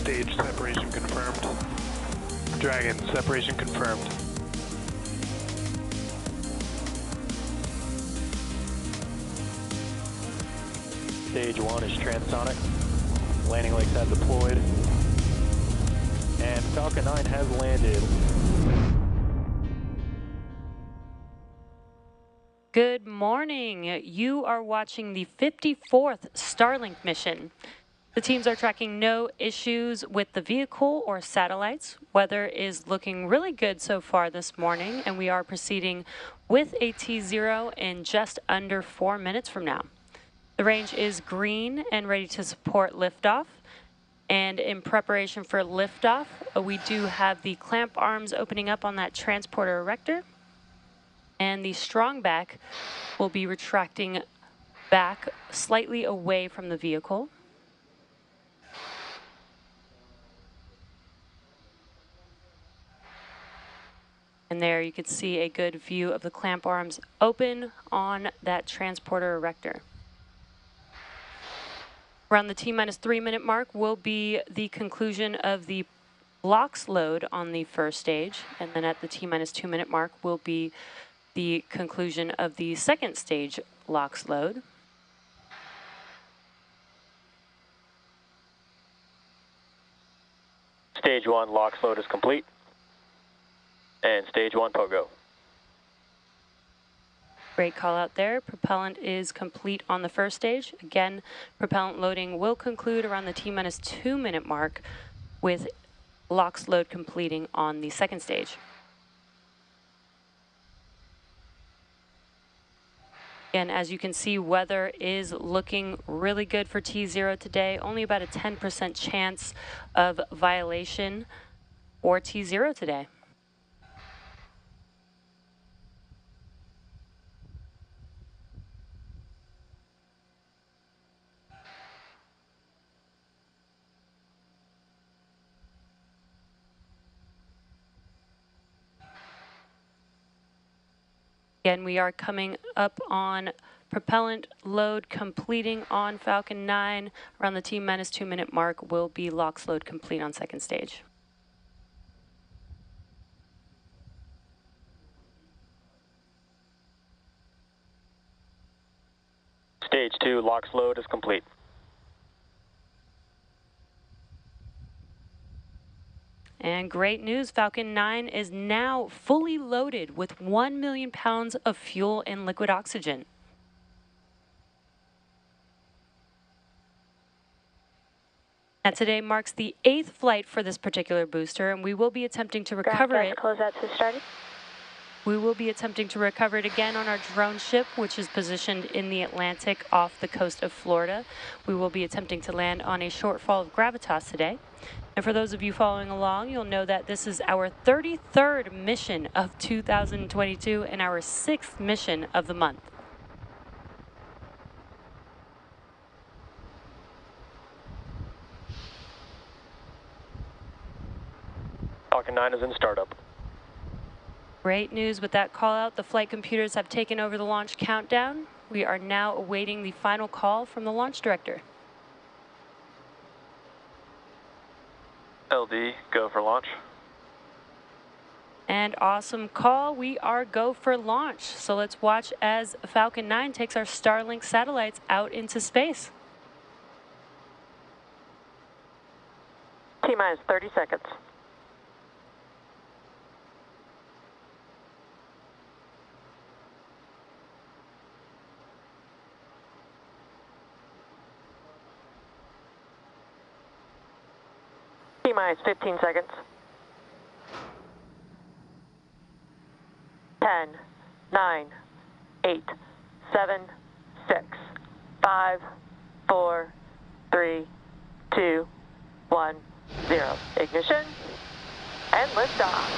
stage separation confirmed. Dragon, separation confirmed. Stage 1 is transonic. Landing legs have deployed. And Falcon 9 has landed. Good morning. You are watching the 54th Starlink mission. The teams are tracking no issues with the vehicle or satellites. Weather is looking really good so far this morning, and we are proceeding with a T0 in just under 4 minutes from now. The range is green and ready to support liftoff. And in preparation for liftoff, we do have the clamp arms opening up on that transporter erector. And the strong back will be retracting back slightly away from the vehicle. And there you can see a good view of the clamp arms open on that transporter erector. Around the T-minus 3 minute mark will be the conclusion of the LOX load on the first stage, and then at the T-minus 2 minute mark will be the conclusion of the second stage LOX load. Stage 1 LOX load is complete. And stage 1 POGO. Great call out there. Propellant is complete on the first stage. Again, propellant loading will conclude around the T-minus 2 minute mark with LOX load completing on the second stage. And as you can see, weather is looking really good for T0 today. Only about a 10% chance of violation for T0 today. Again, we are coming up on propellant load completing on Falcon 9. Around the T-minus 2 minute mark will be LOX load complete on second stage. Stage 2 LOX load is complete. And great news, Falcon 9 is now fully loaded with 1 million pounds of fuel and liquid oxygen. And today marks the 8th flight for this particular booster, and we will be attempting to recover it. Closeout to started. We will be attempting to recover it again on our drone ship, which is positioned in the Atlantic off the coast of Florida. We will be attempting to land on a shortfall of gravitas today. And for those of you following along, you'll know that this is our 33rd mission of 2022 and our 6th mission of the month. Falcon 9 is in startup. Great news with that call out. The flight computers have taken over the launch countdown. We are now awaiting the final call from the launch director. LD, go for launch. And awesome call. We are go for launch. So let's watch as Falcon 9 takes our Starlink satellites out into space. T-minus 30 seconds. T-minus 15 seconds. 10, 9, 8, 7, 6, 5, 4, 3, 2, 1, 0. Ignition and liftoff.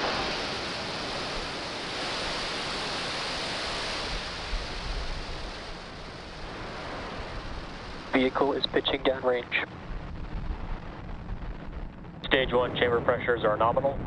Vehicle is pitching downrange. Stage 1 chamber pressures are nominal.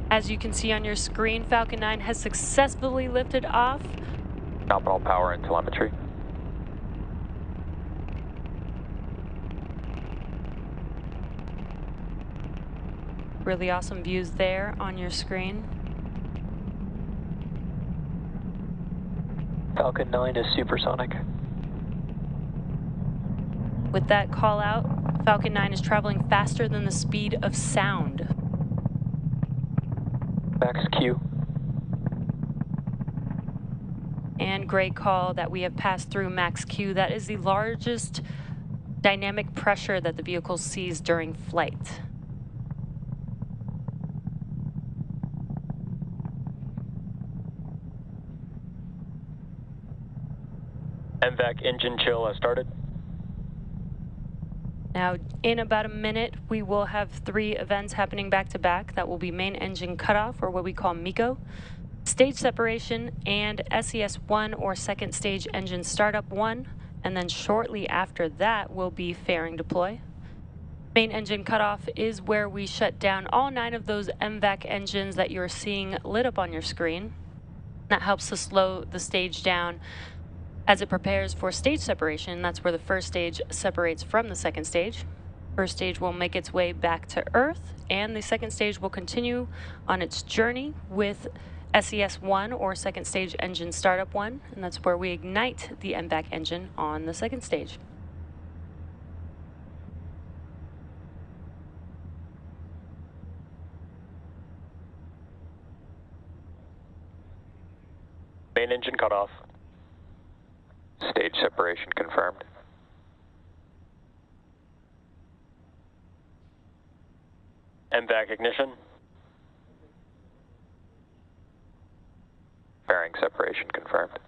As you can see on your screen, Falcon 9 has successfully lifted off. Nominal power and telemetry. Really awesome views there on your screen. Falcon 9 is supersonic. With that call out, Falcon 9 is traveling faster than the speed of sound. Max Q. And great call that we have passed through Max Q. That is the largest dynamic pressure that the vehicle sees during flight. MVAC engine chill has started. Now, in about a minute, we will have 3 events happening back to back. That will be main engine cutoff, or what we call MECO, stage separation, and SES-1, or second stage engine startup 1. And then shortly after that will be fairing deploy. Main engine cutoff is where we shut down all 9 of those MVAC engines that you're seeing lit up on your screen. That helps to slow the stage down as it prepares for stage separation. That's where the first stage separates from the second stage. First stage will make its way back to Earth, and the second stage will continue on its journey with SES-1, or second stage engine startup 1, and that's where we ignite the MVAC engine on the second stage. Main engine cutoff. Stage separation confirmed. MVAC ignition. Fairing separation confirmed.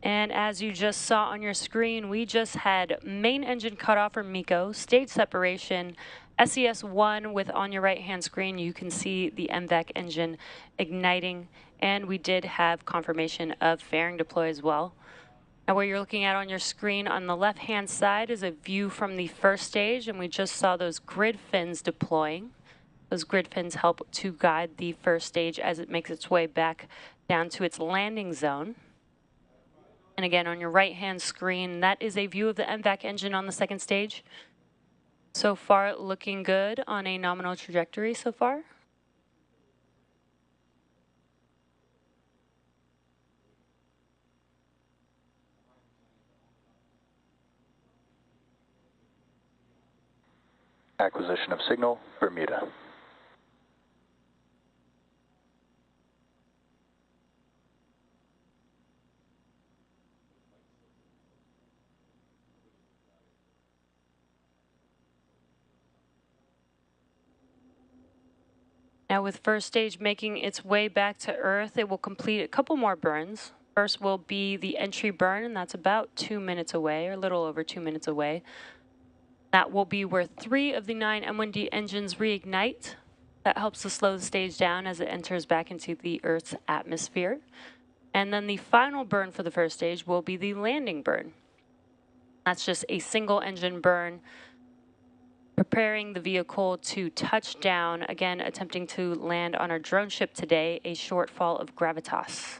And as you just saw on your screen, we just had main engine cutoff, or MECO, stage separation, SES-1 with, on your right-hand screen, you can see the MVAC engine igniting, and we did have confirmation of fairing deploy as well. Now, what you're looking at on your screen on the left-hand side is a view from the first stage, and we just saw those grid fins deploying. Those grid fins help to guide the first stage as it makes its way back down to its landing zone. And again, on your right-hand screen, that is a view of the MVAC engine on the second stage. So far, looking good on a nominal trajectory so far. Acquisition of signal, Bermuda. Now, with first stage making its way back to Earth, it will complete a couple more burns. First will be the entry burn, and that's about 2 minutes away, or a little over 2 minutes away. That will be where 3 of the 9 M1D engines reignite. That helps to slow the stage down as it enters back into the Earth's atmosphere. And then the final burn for the first stage will be the landing burn. That's just a single engine burn, preparing the vehicle to touch down, again attempting to land on our drone ship today, a shortfall of gravitas.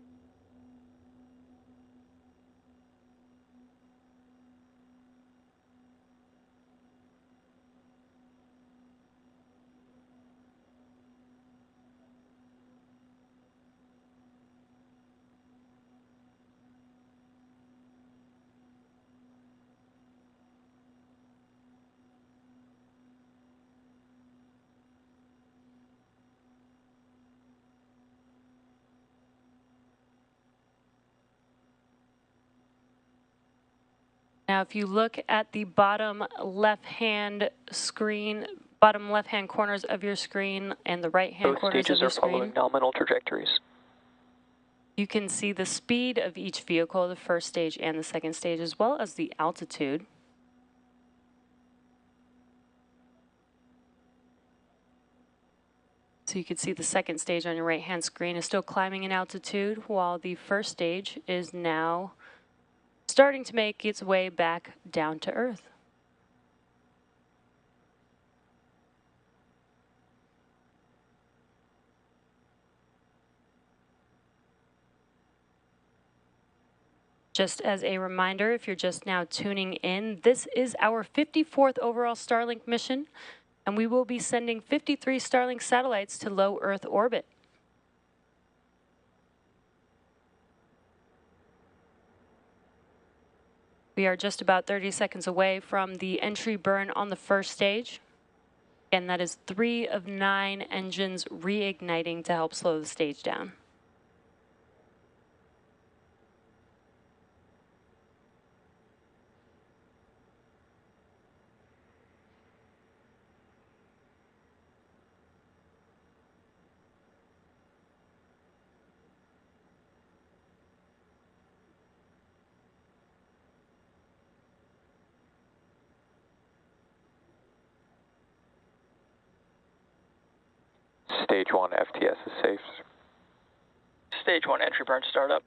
Now, if you look at the bottom left-hand screen, bottom left-hand corners of your screen and the right-hand corners of your screen, both stages are following nominal trajectories. You can see the speed of each vehicle, the first stage and the second stage, as well as the altitude. So you can see the second stage on your right-hand screen is still climbing in altitude, while the first stage is now starting to make its way back down to Earth. Just as a reminder, if you're just now tuning in, this is our 54th overall Starlink mission, and we will be sending 53 Starlink satellites to low Earth orbit. We are just about 30 seconds away from the entry burn on the first stage. Again, that is 3 of 9 engines reigniting to help slow the stage down. Stage 1 FTS is safe. Stage 1 entry burn startup.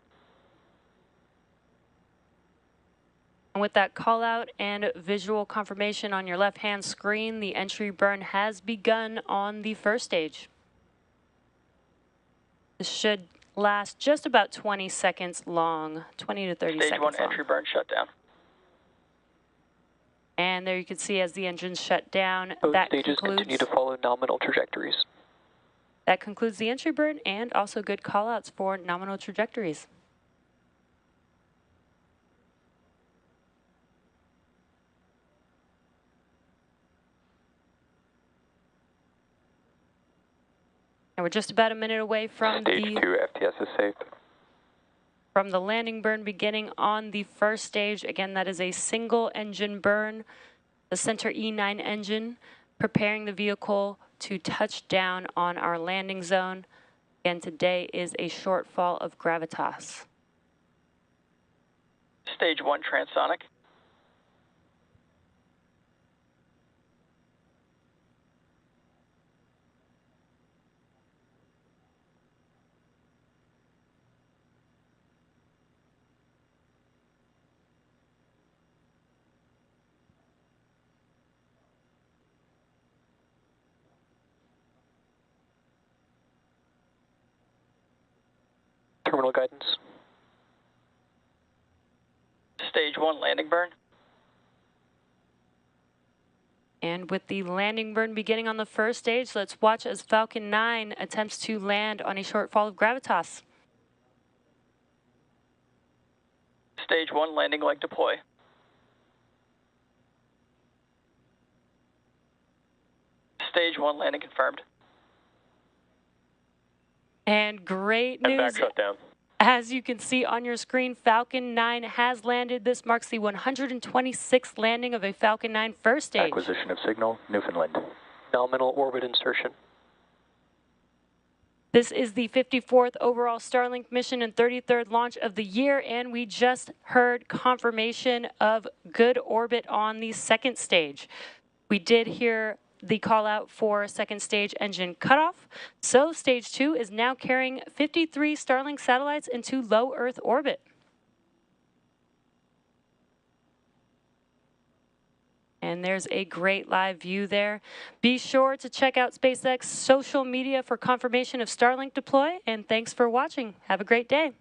And with that call out and visual confirmation on your left-hand screen, the entry burn has begun on the first stage. This should last just about 20 seconds long, 20 to 30 Stage seconds 1 long. entry burn shutdown. And there you can see as the engines shut down, Both that stages continue to follow nominal trajectories. That concludes the entry burn and also good callouts for nominal trajectories. And we're just about a minute away from Stage 2 FTS is safe. From the landing burn beginning on the first stage. Again, that is a single engine burn, the center E9 engine, preparing the vehicle to touch down on our landing zone. Again, today is a shortfall of gravitas. Stage 1 transonic. Terminal guidance. Stage 1 landing burn. And with the landing burn beginning on the first stage, let's watch as Falcon 9 attempts to land on a shortfall of gravitas. Stage 1 landing leg deploy. Stage 1 landing confirmed. And great And news. back shutdown. As you can see on your screen, Falcon 9 has landed. This marks the 126th landing of a Falcon 9 first stage. Acquisition of signal, Newfoundland. Nominal orbit insertion. This is the 54th overall Starlink mission and 33rd launch of the year, and we just heard confirmation of good orbit on the second stage. We did hear the call out for second stage engine cutoff. So stage 2 is now carrying 53 Starlink satellites into low Earth orbit. And there's a great live view there. Be sure to check out SpaceX social media for confirmation of Starlink deploy, and thanks for watching. Have a great day.